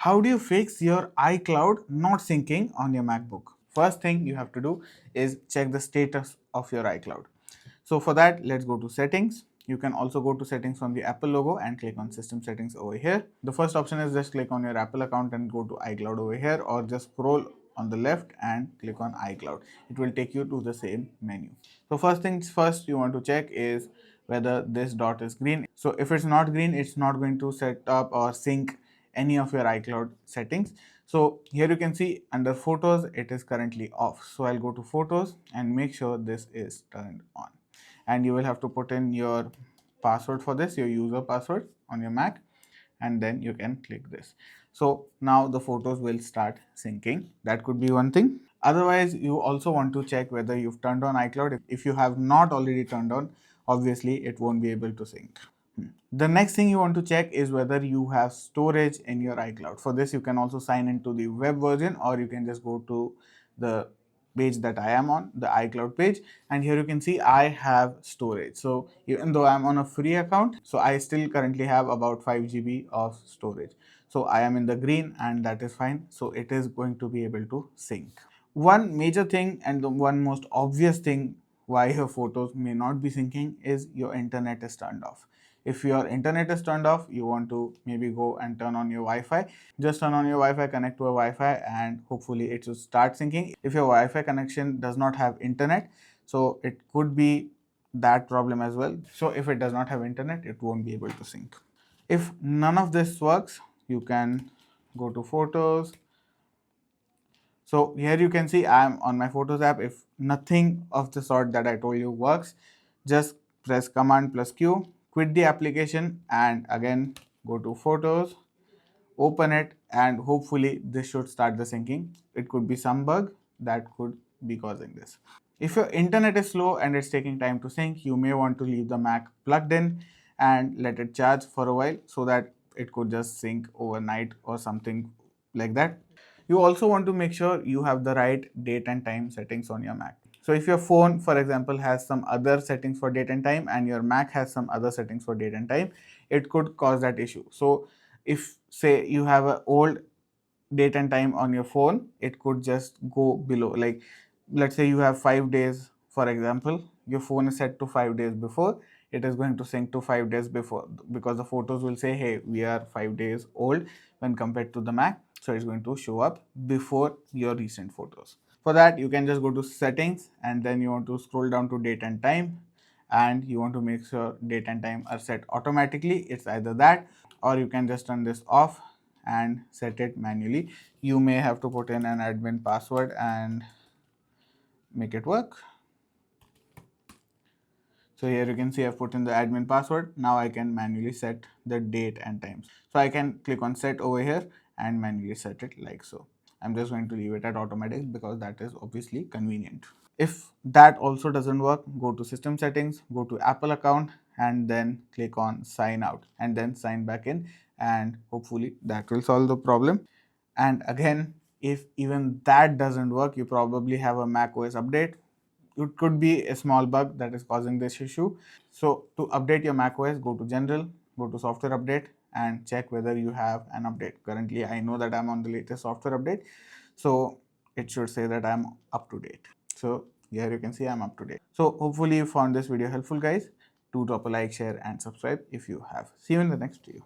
How do you fix your iCloud not syncing on your MacBook? First thing you have to do is check the status of your iCloud. So for that, let's go to settings. You can also go to settings from the Apple logo and click on system settings over here. The first option is just click on your Apple account and go to iCloud over here, or just scroll on the left and click on iCloud. It will take you to the same menu. So first things first, you want to check is whether this dot is green. So if it's not green, it's not going to set up or sync any of your iCloud settings. So here you can see under photos, it is currently off. So I'll go to photos and make sure this is turned on. And you will have to put in your password for this, your user password on your Mac, and then you can click this. So now the photos will start syncing. That could be one thing. Otherwise, you also want to check whether you've turned on iCloud. If you have not already turned on, obviously it won't be able to sync. The next thing you want to check is whether you have storage in your iCloud. For this, you can also sign into the web version, or you can just go to the page that I am on, the iCloud page, and here you can see I have storage. So even though I'm on a free account, so I still currently have about 5 GB of storage. So I am in the green and that is fine. So it is going to be able to sync. One major thing and the one most obvious thing why your photos may not be syncing is your internet is turned off. If your internet is turned off, you want to maybe go and turn on your Wi-Fi. Just turn on your Wi-Fi, connect to a Wi-Fi, and hopefully it should start syncing. If your Wi-Fi connection does not have internet, so it could be that problem as well. So if it does not have internet, it won't be able to sync. If none of this works, you can go to photos. So here you can see I am on my photos app. If nothing of the sort that I told you works, just press Command plus Q, quit the application, and again go to photos, open it, and hopefully this should start the syncing. It could be some bug that could be causing this. If your internet is slow and it's taking time to sync, you may want to leave the Mac plugged in and let it charge for a while so that it could just sync overnight or something like that. You also want to make sure you have the right date and time settings on your Mac. So if your phone, for example, has some other settings for date and time and your Mac has some other settings for date and time, it could cause that issue. So if say you have an old date and time on your phone, it could just go below. Like let's say you have 5 days, for example, your phone is set to 5 days before, it is going to sync to 5 days before, because the photos will say, hey, we are 5 days old when compared to the Mac. So it's going to show up before your recent photos. For that, you can just go to settings and then you want to scroll down to date and time, and you want to make sure date and time are set automatically. It's either that or you can just turn this off and set it manually. You may have to put in an admin password and make it work. So here you can see I've put in the admin password. Now I can manually set the date and times. So I can click on set over here and manually set it like so. I'm just going to leave it at automatic because that is obviously convenient. If that also doesn't work, go to system settings, go to Apple account, and then click on sign out and then sign back in, and hopefully that will solve the problem. And again, if even that doesn't work, you probably have a macOS update. It could be a small bug that is causing this issue. So to update your macOS, go to general, go to software update, and check whether you have an update. Currently I know that I'm on the latest software update, so it should say that I'm up to date. So here you can see I'm up to date. So hopefully you found this video helpful, guys. Do drop a like, share, and subscribe if you have. See you in the next video.